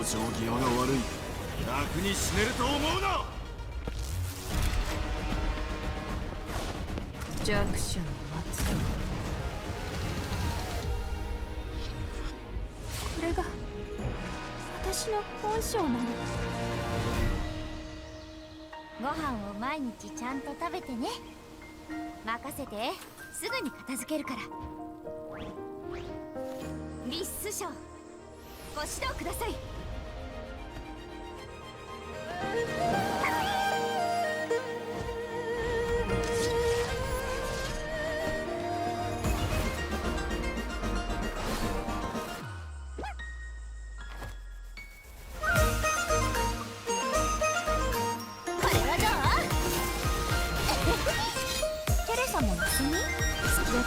生際が悪い。楽に死ねると思うな。弱者の末裔。これが私の本性なの。ご飯を毎日ちゃんと食べてね。任せて、すぐに片付けるから。リスショー、ご指導ください。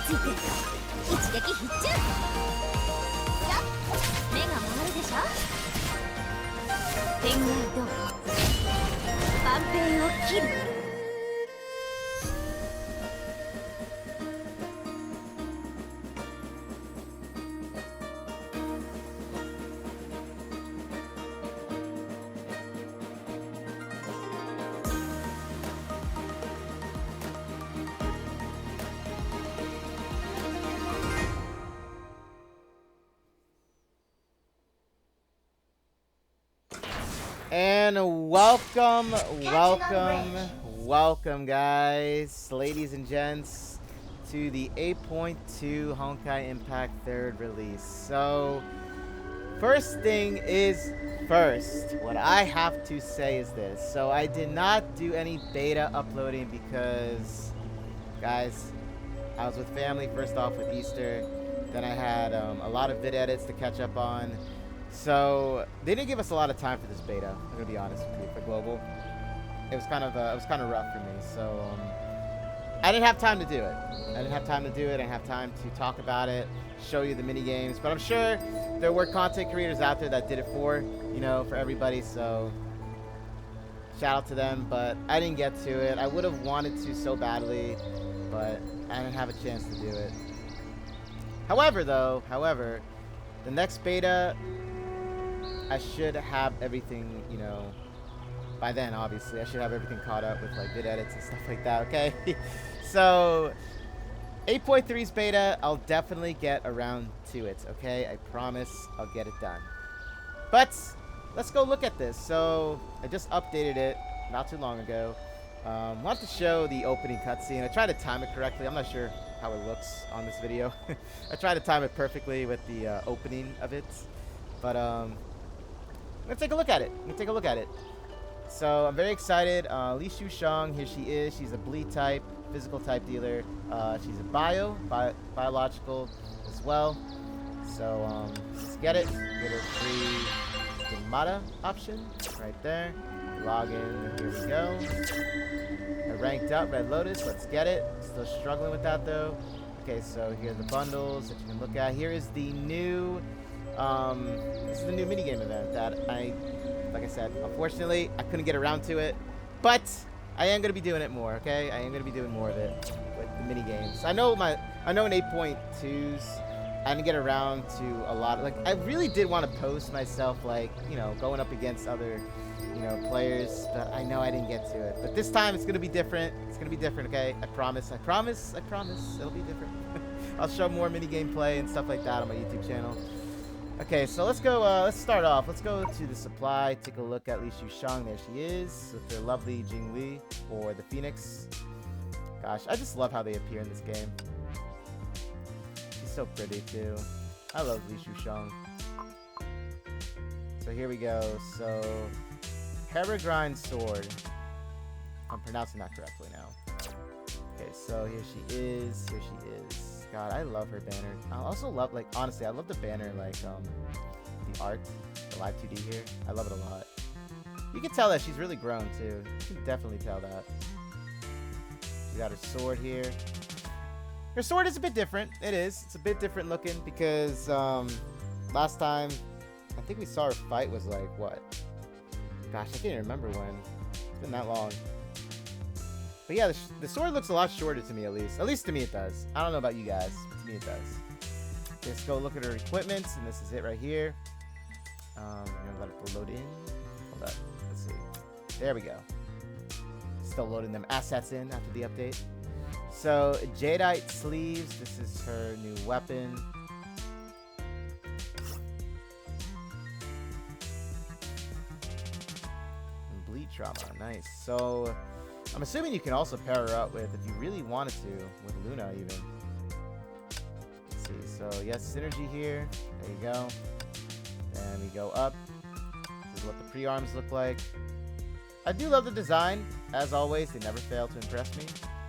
ついて一撃必中。目が回るでしょ。天外道万兵を切る。And welcome guys, ladies and gents, to the 8.2 Honkai Impact 3rd release. So, first thing is first. What I have to say is this. So I did not do any beta uploading because, guys, I was with family first off with Easter. Then I had a lot of vid edits to catch up on. So they didn't give us a lot of time for this beta. I'm gonna be honest with you. For global, it was kind of rough for me. So I didn't have time to do it. I didn't have time to talk about it, show you the mini games. But I'm sure there were content creators out there that did it for everybody. So shout out to them. But I didn't get to it. I would have wanted to so badly, but I didn't have a chance to do it. However, the next beta, I should have everything, by then, obviously. I should have everything caught up with, like, vid edits and stuff like that, okay? So, 8.3's beta, I'll definitely get around to it, okay? I promise I'll get it done. But, let's go look at this. So, I just updated it not too long ago. Want to show the opening cutscene. I tried to time it correctly. I'm not sure how it looks on this video. I tried to time it perfectly with the opening of it. But, let's take a look at it. So I'm very excited. Li Shushang, here she is. She's a bleed type, physical type dealer. She's a biological as well. So let's get it. Get her free stigmata option right there. Log in. Here we go. I ranked up Red Lotus. Let's get it. Still struggling with that though. Okay, so here are the bundles that you can look at. Here is the new. This is the new minigame event that like I said, unfortunately, I couldn't get around to it, but I am going to be doing it more, okay? I am going to be doing more of it with the minigames. I know in 8.2s, I didn't get around to a lot. Like, I really did want to post myself, like, going up against other, players, but I know I didn't get to it. But this time, it's going to be different. It's going to be different, okay? I promise. It'll be different. I'll show more minigame play and stuff like that on my YouTube channel. Okay, so let's go, let's start off. Let's go to the supply, take a look at Li Shushang. There she is, with her lovely Jing Li, or the Phoenix. Gosh, I just love how they appear in this game. She's so pretty, too. I love Li Shushang. So here we go. So, Peregrine sword. I'm pronouncing that correctly now. Okay, so here she is. God, I love her banner. I also love, like, honestly, I love the banner, like, the art, the live 2D here. I love it a lot. You can tell that she's really grown, too. You can definitely tell that. She got her sword here. Her sword is a bit different. It is. It's a bit different looking because, last time, I think we saw her fight was, like, what? Gosh, I can't even remember when. It's been that long. But yeah, the sword looks a lot shorter to me, at least. At least to me it does. I don't know about you guys, but to me it does. Let's go look at her equipment, and this is it right here. Gonna let it load in. Hold up. Let's see. There we go. Still loading them assets in after the update. So, Jadeite sleeves. This is her new weapon. And bleed trauma. Nice. So, I'm assuming you can also pair her up with, if you really wanted to, with Luna even. Let's see. So, yes, synergy here. There you go. And we go up. This is what the pre-arms look like. I do love the design. As always, they never fail to impress me.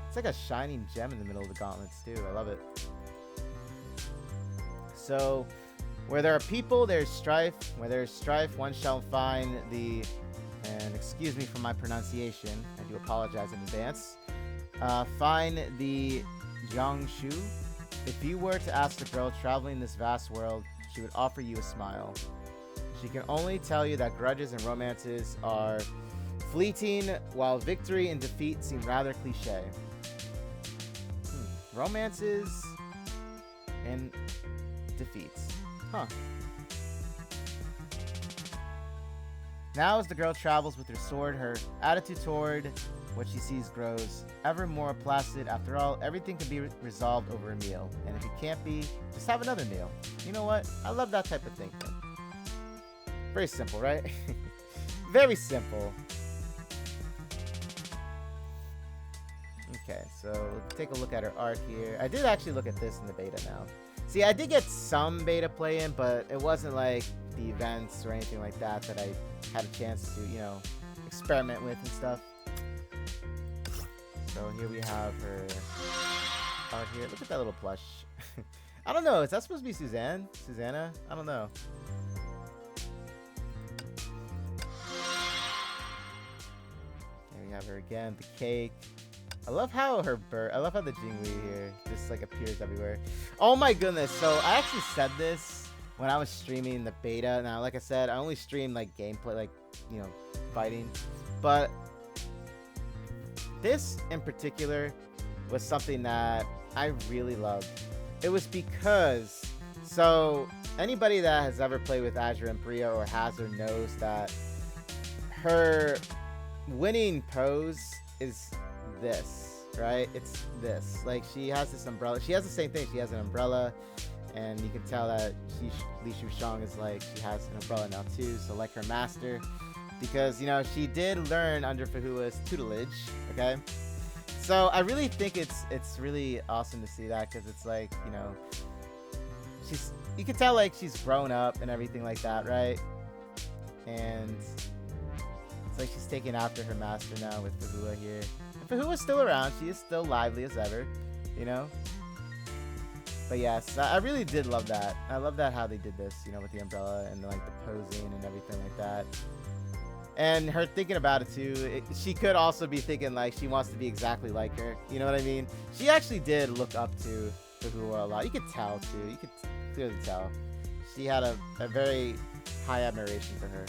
It's like a shining gem in the middle of the gauntlets, too. I love it. So, where there are people, there's strife. Where there's strife, one shall find the... And excuse me for my pronunciation. I do apologize in advance. Find the Jiangshu. If you were to ask a girl traveling this vast world, she would offer you a smile. She can only tell you that grudges and romances are fleeting, while victory and defeat seem rather cliche. Romances and defeats. Huh. Now as the girl travels with her sword, her attitude toward what she sees grows ever more placid. After all, everything can be resolved over a meal. And if it can't be, just have another meal. You know what? I love that type of thinking. Very simple, right? Very simple. Okay, so take a look at her art here. I did actually look at this in the beta now. See, I did get some beta play in, but it wasn't like the events or anything like that that I had a chance to, you know, experiment with and stuff. So here we have her art here. Look at that little plush. I don't know. Is that supposed to be Suzanne? Susanna? I don't know. Here we have her again. The cake. I love how her bird. I love how the Jingwei here just like appears everywhere. Oh my goodness! So I actually said this when I was streaming the beta. Now, like I said, I only stream like gameplay, like, you know, fighting. But this in particular was something that I really loved. It was because, so anybody that has ever played with Azure Empyrea or has her knows that her winning pose is this, right? It's this. Like, she has this umbrella. She has the same thing. She has an umbrella, and you can tell that Li Shushang is like, she has an umbrella now too. So like her master, because, you know, she did learn under Fahua's tutelage. Okay, so I really think it's really awesome to see that, because it's like, you know, you can tell like she's grown up and everything like that, right? And it's like she's taking after her master now with Fahua here. Fahua's still around. She is still lively as ever, you know? But yes, I really did love that. I love that how they did this, you know, with the umbrella and like the posing and everything like that. And her thinking about it too, she could also be thinking like she wants to be exactly like her. You know what I mean? She actually did look up to Fahua a lot. You could tell too. You could clearly tell. She had a very high admiration for her.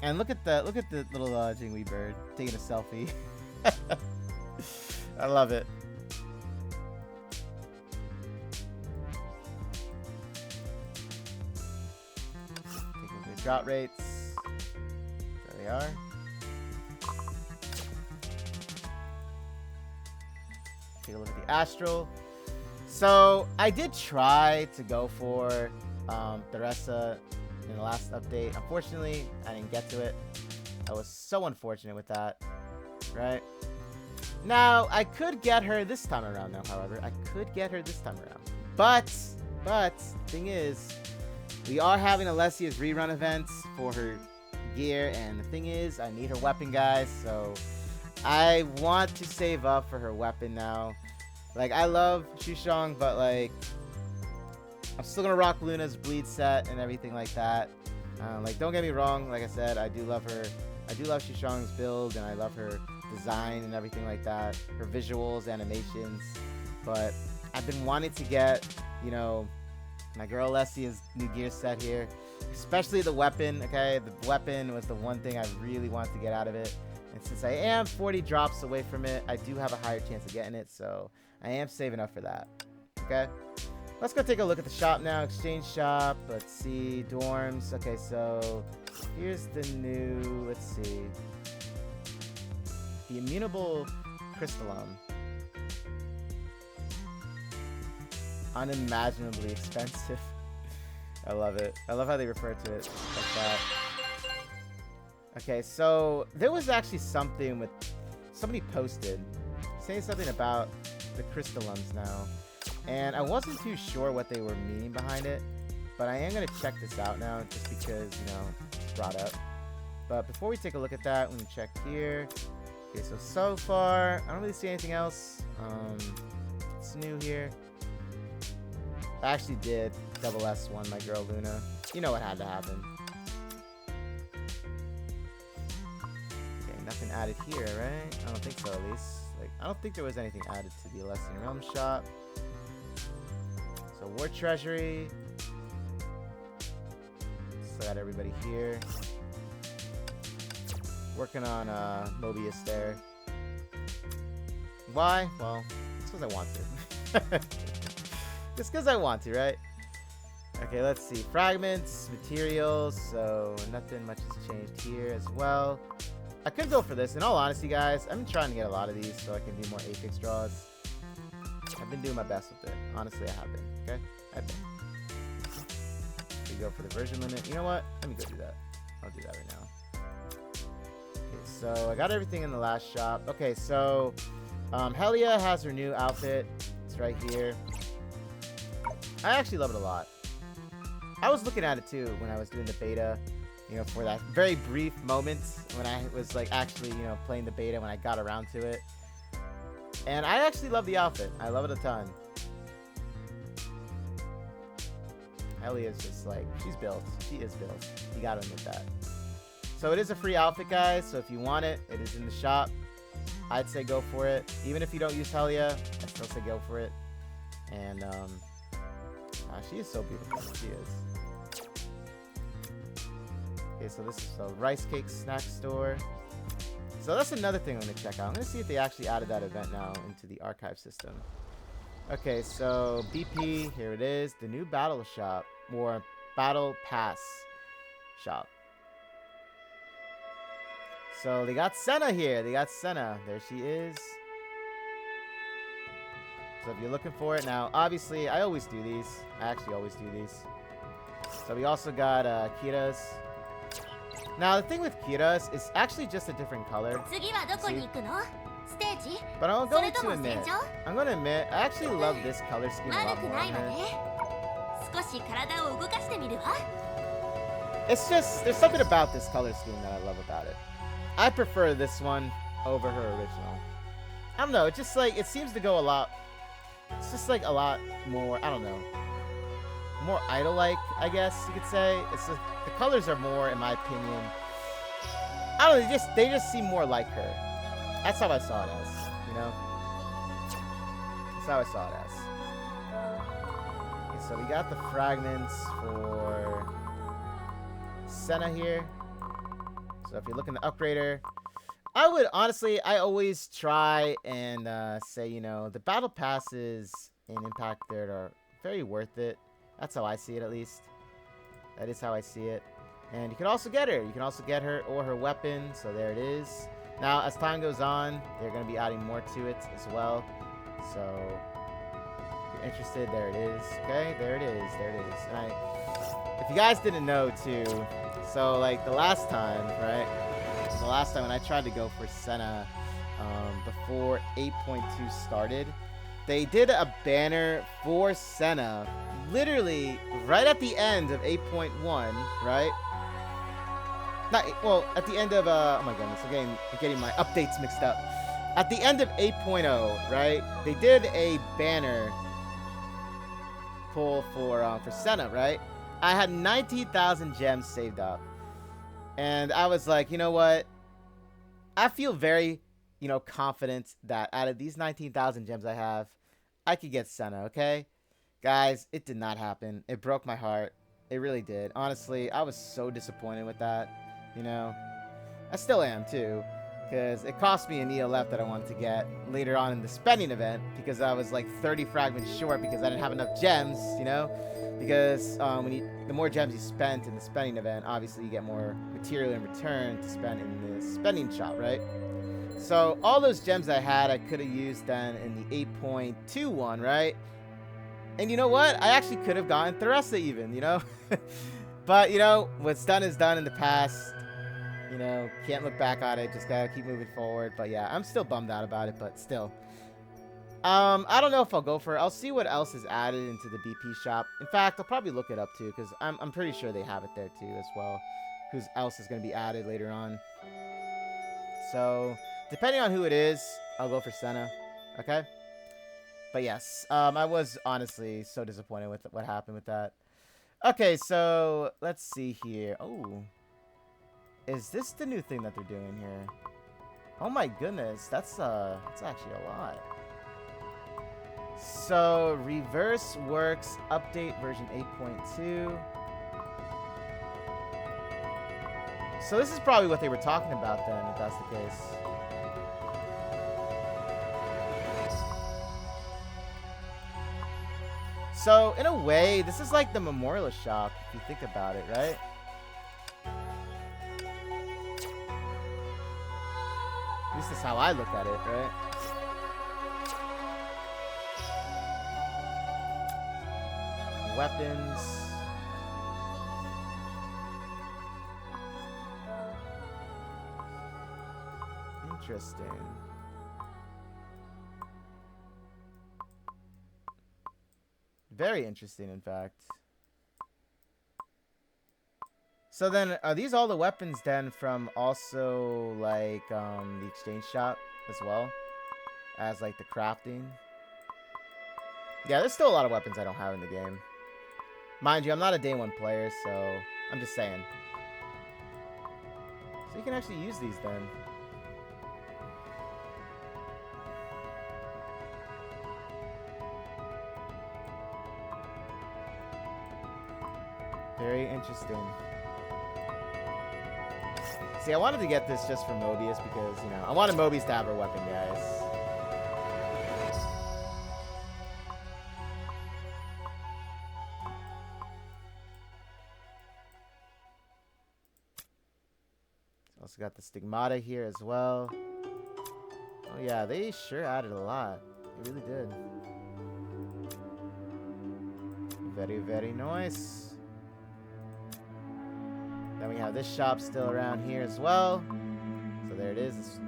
And look at the little Jingwei bird taking a selfie. I love it. Take a look at the drop rates. There they are. Take a look at the astral. So I did try to go for Theresa in the last update. Unfortunately, I didn't get to it. I was so unfortunate with that. Right? Now, I could get her this time around now, however. I could get her this time around. But, thing is, we are having Alessia's rerun events for her gear, and the thing is, I need her weapon, guys, so I want to save up for her weapon now. Like, I love Shushang, but, like, I'm still gonna rock Luna's bleed set and everything like that. Like, don't get me wrong, like I said, I do love her. I do love Shushang's build, and I love her design and everything like that, her visuals, animations, but I've been wanting to get, you know, my girl Alessia's new gear set here, especially the weapon. Okay, the weapon was the one thing I really wanted to get out of it, and since I am 40 drops away from it, I do have a higher chance of getting it, so I am saving up for that. Okay, Let's go take a look at the shop now. Exchange shop. Let's see. Dorms. Okay, so here's the new. Let's see. The immutable crystallum. Unimaginably expensive. I love it. I love how they refer to it like that. Okay, so there was actually something with somebody posted saying something about the crystallums now, and I wasn't too sure what they were meaning behind it, but I am gonna check this out now just because, you know, it's brought up. But before we take a look at that, let me check here. Okay, so far I don't really see anything else. It's new here. I actually did double S1 my girl Luna. You know what had to happen. Okay, nothing added here, right? I don't think so, at least. Like, I don't think there was anything added to the Alessian Realm shop. So War Treasury. Still got everybody here. Working on Mobius there. Why? Well, it's because I want to. Just because I want to, right? Okay, let's see. Fragments, materials. So nothing much has changed here as well. I could go for this. In all honesty, guys, I've been trying to get a lot of these so I can do more Apex draws. I've been doing my best with it. Honestly, I have been. Okay? I've been. We go for the version limit. You know what? Let me go do that. I'll do that right now. Okay, so I got everything in the last shop. Okay, so Helia has her new outfit. It's right here. I actually love it a lot. I was looking at it too when I was doing the beta, you know, for that very brief moment when I was like actually, you know, playing the beta when I got around to it. And I actually love the outfit. I love it a ton. Ellie is just like, she's built. She is built. You gotta admit that. So it is a free outfit, guys. So if you want it, it is in the shop. I'd say go for it. Even if you don't use Helia, I'd still say go for it. And she is so beautiful. She is. Okay, so this is the rice cake snack store. So that's another thing I'm going to check out. I'm going to see if they actually added that event now into the archive system. Okay, so BP, here it is. The new battle shop, or battle pass shop. So they got Senna here. They got Senna. There she is. So if you're looking for it now, obviously, I always do these. I actually always do these. So we also got Kira's. Now, the thing with Kira's is actually just a different color. See? But I'm going to admit, I actually love this color scheme a lot more on her. It's just, there's something about this color scheme that I love about it. I prefer this one over her original. I don't know, it just like, it seems to go a lot. It's just like a lot more, I don't know, more idol-like, I guess you could say. It's just, the colors are more, in my opinion, I don't know, they just seem more like her. That's how I saw it as, you know? That's how I saw it as. Okay, so we got the fragments for Senna here. So if you're looking to upgrade her, I would, honestly, I always try and say, you know, the battle passes in Impact 3rd are very worth it. That's how I see it, at least. That is how I see it. And you can also get her. You can also get her or her weapon. So there it is. Now, as time goes on, they're going to be adding more to it as well. So if you're interested, there it is. Okay, there it is. There it is. And if you guys didn't know, too, so, like, the last time, right? The last time when I tried to go for Senna before 8.2 started, they did a banner for Senna literally right at the end of 8.1, right? Well, at the end of, oh my goodness, I'm getting my updates mixed up. At the end of 8.0, right, they did a banner pull for Senna, right? I had 19,000 gems saved up. And I was like, you know what? I feel very, you know, confident that out of these 19,000 gems I have, I could get Senna, okay? Guys, it did not happen. It broke my heart. It really did. Honestly, I was so disappointed with that, you know? I still am, too. Because it cost me an ELF that I wanted to get later on in the spending event, because I was like 30 fragments short because I didn't have enough gems, you know? Because the more gems you spent in the spending event, obviously you get more material in return to spend in the spending shop, right? So all those gems I had, I could have used then in the 8.2 one, right? And you know what? I actually could have gotten Theresa even, you know? But, you know, what's done is done in the past. You know, can't look back on it. Just gotta keep moving forward. But yeah, I'm still bummed out about it, but still. I don't know if I'll go for it. I'll see what else is added into the BP shop. In fact, I'll probably look it up too, because I'm pretty sure they have it there too as well. Who else is going to be added later on. So, depending on who it is, I'll go for Senna. Okay? But yes, I was honestly so disappointed with what happened with that. Okay, so let's see here. Oh. Is this the new thing that they're doing here? Oh my goodness, that's actually a lot. So, Reverse Works Update version 8.2. So this is probably what they were talking about then, if that's the case. So, in a way, this is like the Memorial Shop, if you think about it, right? At least that's how I look at it, right? Weapons. Interesting. Very interesting, in fact. So then, are these all the weapons then from also, like, the exchange shop as well? As, like, the crafting? Yeah, there's still a lot of weapons I don't have in the game. Mind you, I'm not a day one player, so I'm just saying. So you can actually use these then. Very interesting. See, I wanted to get this just for Mobius because, you know, I wanted Mobius to have her weapon, guys. Also got the Stigmata here as well. Oh yeah, they sure added a lot. They really did. Very, very nice. Then we have this shop still around here as well. So there it is.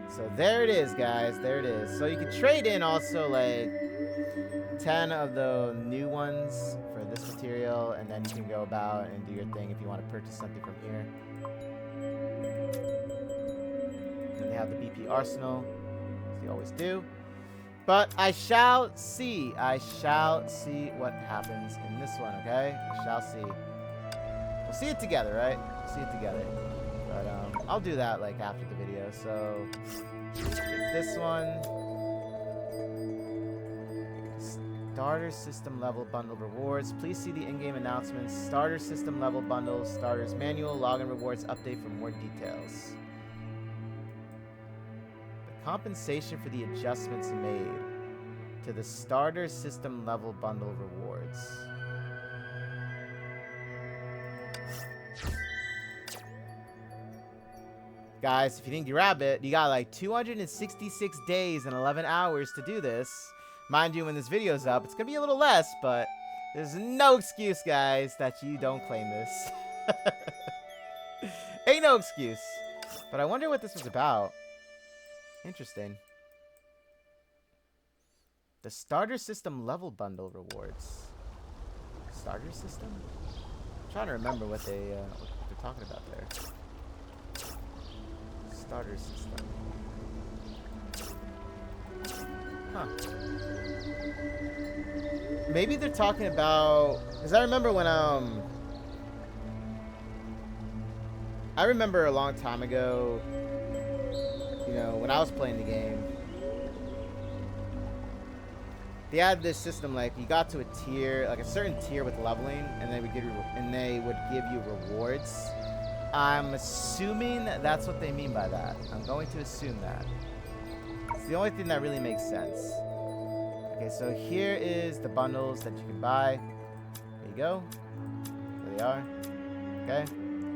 So there it is, guys. There it is. So you can trade in also like 10 of the new ones for this material, and then you can go about and do your thing if you want to purchase something from here. Then they have the BP Arsenal, as they always do. But I shall see. I shall see what happens in this one, okay? I shall see. We'll see it together, right? We'll see it together. But I'll do that like after the video. So take this one. Starter system level bundle rewards. Please see the in-game announcements. Starter system level bundles. Starters manual. Login rewards update for more details. The compensation for the adjustments made to the starter system level bundle rewards. Guys, if you didn't grab it, you got like 266 days and 11 hours to do this. Mind you, when this video's up, it's going to be a little less, but there's no excuse, guys, that you don't claim this. Ain't no excuse. But I wonder what this was about. Interesting. The starter system level bundle rewards. Starter system? I'm trying to remember what they're talking about there. Starter system. Huh. Maybe they're talking about, because I remember when I remember a long time ago, you know, when I was playing the game, they had this system like you got to a tier, like a certain tier with leveling, and they would give you rewards I'm assuming that's what they mean by that. I'm going to assume that. It's the only thing that really makes sense. Okay, so here is the bundles that you can buy. There you go. There they are. Okay.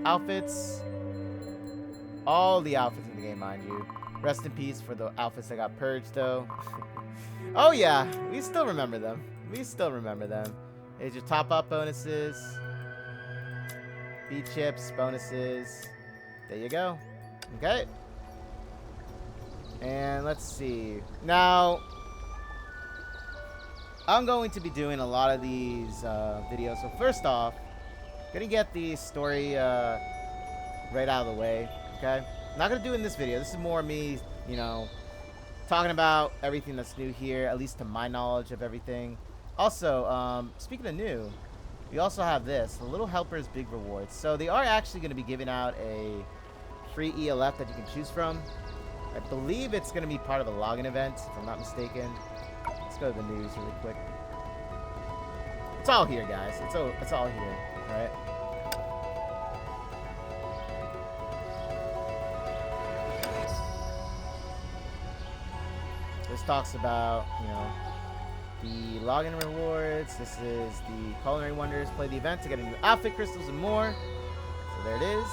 Outfits. All the outfits in the game, mind you. Rest in peace for the outfits that got purged, though. Oh, yeah. We still remember them. We still remember them. Here's your top-up bonuses. B-chips, bonuses. There you go. Okay. And let's see. Now, I'm going to be doing a lot of these videos. So first off, gonna get the story right out of the way. Okay. Not gonna do it in this video. This is more me, you know, talking about everything that's new here, at least to my knowledge of everything. Also, speaking of new, we also have this, the Little Helper's Big Rewards. So they are actually going to be giving out a free ELF that you can choose from. I believe it's going to be part of a login event, if I'm not mistaken. Let's go to the news really quick. It's all here, guys. It's all here, right? This talks about, you know, the login rewards. This is the culinary wonders. Play the event to get a new outfit, crystals, and more. So there it is.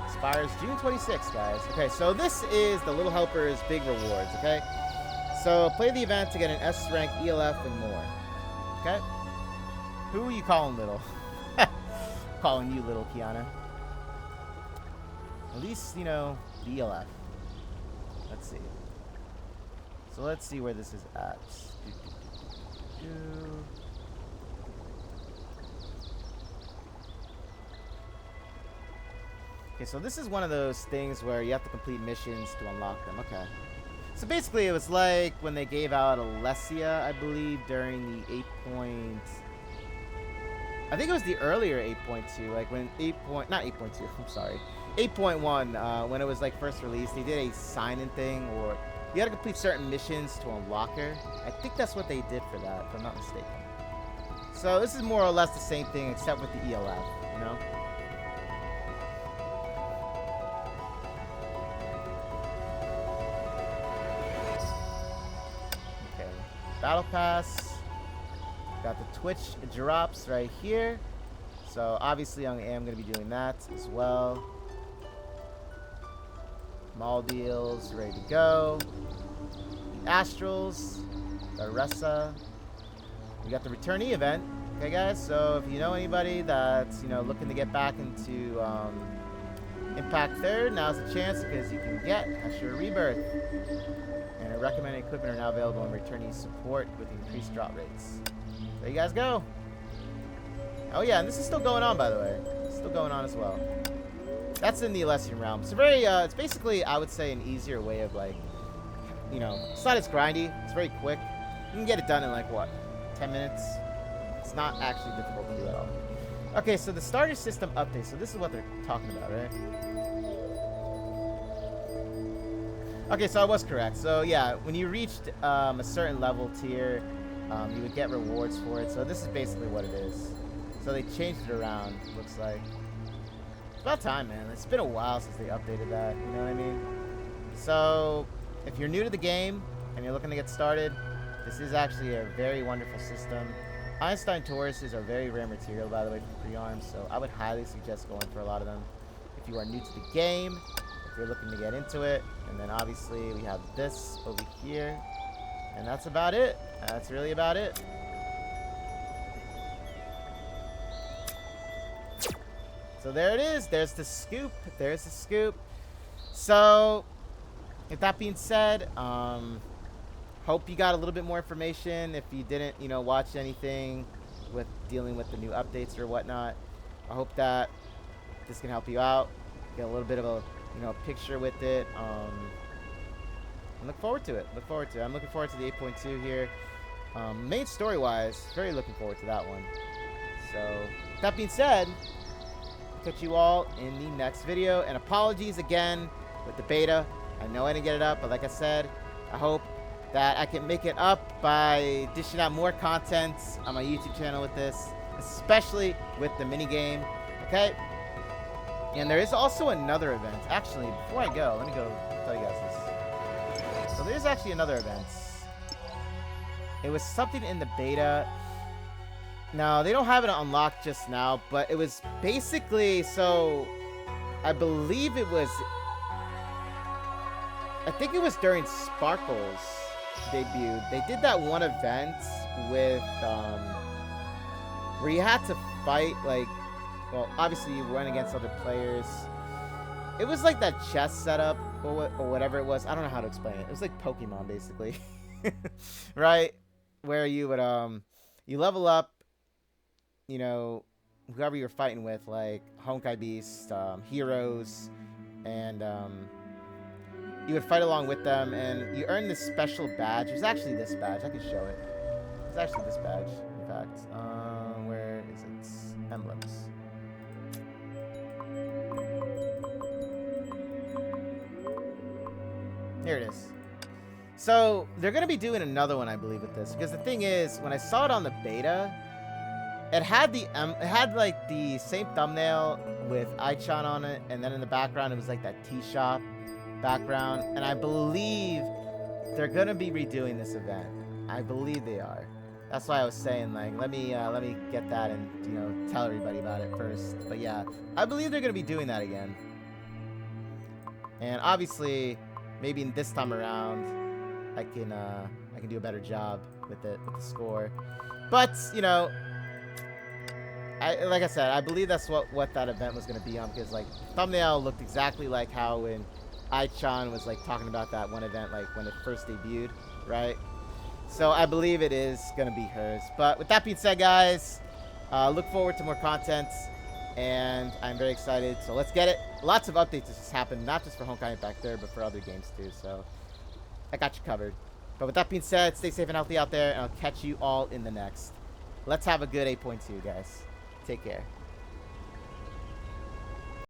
Expires June 26th, guys. Okay, so this is the Little Helper's Big Rewards, okay? So play the event to get an S rank ELF and more. Okay? Who are you calling little? Calling you little, Kiana. At least, you know, the ELF. Let's see. So let's see where this is at. Okay, so this is one of those things where you have to complete missions to unlock them. Okay. So basically, it was like when they gave out Alessia, I believe, during the 8. I think it was the earlier 8.2, like when not 8.2, I'm sorry, 8.1, when it was like first released. They did a sign-in thing, or you had to complete certain missions to unlock her. I think that's what they did for that, if I'm not mistaken. So this is more or less the same thing, except with the ELF, you know? Okay, Battle Pass. Got the Twitch drops right here. So obviously I am going to be doing that as well. Mall deals, ready to go. The Astrals, the Ressa. We got the returnee event. Okay, guys. So if you know anybody that's, you know, looking to get back into Impact 3rd, now's the chance, because you can get Asher Rebirth. And a recommended equipment are now available in returnee support with increased drop rates. There you guys go. Oh yeah, and this is still going on, by the way. It's still going on as well. That's in the Elysian realm. It's very, it's basically, I would say, an easier way of, like, you know, it's not as grindy. It's very quick. You can get it done in, like, what, 10 minutes? It's not actually difficult to do at all. Okay, so the starter system update. So this is what they're talking about, right? Okay, so I was correct. So yeah, when you reached a certain level tier, you would get rewards for it. So this is basically what it is. So they changed it around, looks like. It's about time, man. It's been a while since they updated that, you know what I mean? So if you're new to the game and you're looking to get started, this is actually a very wonderful system. Einstein Tauruses are very rare material, by the way, for pre-arms, so I would highly suggest going for a lot of them if you are new to the game, if you're looking to get into it. And then obviously we have this over here, and that's about it. That's really about it. So there it is. There's the scoop. There's the scoop. So with that being said, hope you got a little bit more information. If you didn't, you know, watch anything with dealing with the new updates or whatnot, I hope that this can help you out. Get a little bit of a, you know, picture with it. I'm looking forward to it. I'm looking forward to the 8.2 here. Main story-wise, very looking forward to that one. So that being said, I'll catch you all in the next video. And apologies again with the beta. I know I didn't get it up, but like I said, I hope that I can make it up by dishing out more content on my YouTube channel with this, especially with the minigame. Okay? And there is also another event. Actually, before I go, let me go tell you guys this. So there's actually another event. It was something in the beta. No, they don't have it unlocked just now, but it was basically, so I believe it was, I think it was during Sparkle's debut. They did that one event with, where you had to fight, like, well, obviously you went against other players. It was like that chess setup, or whatever it was. I don't know how to explain it. It was like Pokemon, basically. Right? Where you would, you level up, you know, whoever you're fighting with, like Honkai Beast, Heroes, and, you would fight along with them, and you earn this special badge. It was actually this badge. I can show it. It's actually this badge, in fact. Where is it? Emblems. Here it is. So, they're going to be doing another one, I believe, with this. Because the thing is, when I saw it on the beta, it had like the same thumbnail with Aichan on it, and then in the background, it was like that tea shop background. And I believe they're going to be redoing this event. I believe they are. That's why I was saying, like, let me get that and, you know, tell everybody about it first. But yeah, I believe they're going to be doing that again. And obviously, maybe this time around, I can do a better job with it, with the score. But, you know, like I said, I believe that's what that event was going to be on, because, like, thumbnail looked exactly like how when Aichan was, like, talking about that one event, like, when it first debuted, right? So I believe it is going to be hers. But with that being said, guys, look forward to more content, and I'm very excited. So let's get it. Lots of updates just happened, not just for Honkai Impact 3, but for other games too. So I got you covered. But with that being said, stay safe and healthy out there, and I'll catch you all in the next. Let's have a good 8.2, guys. Take care.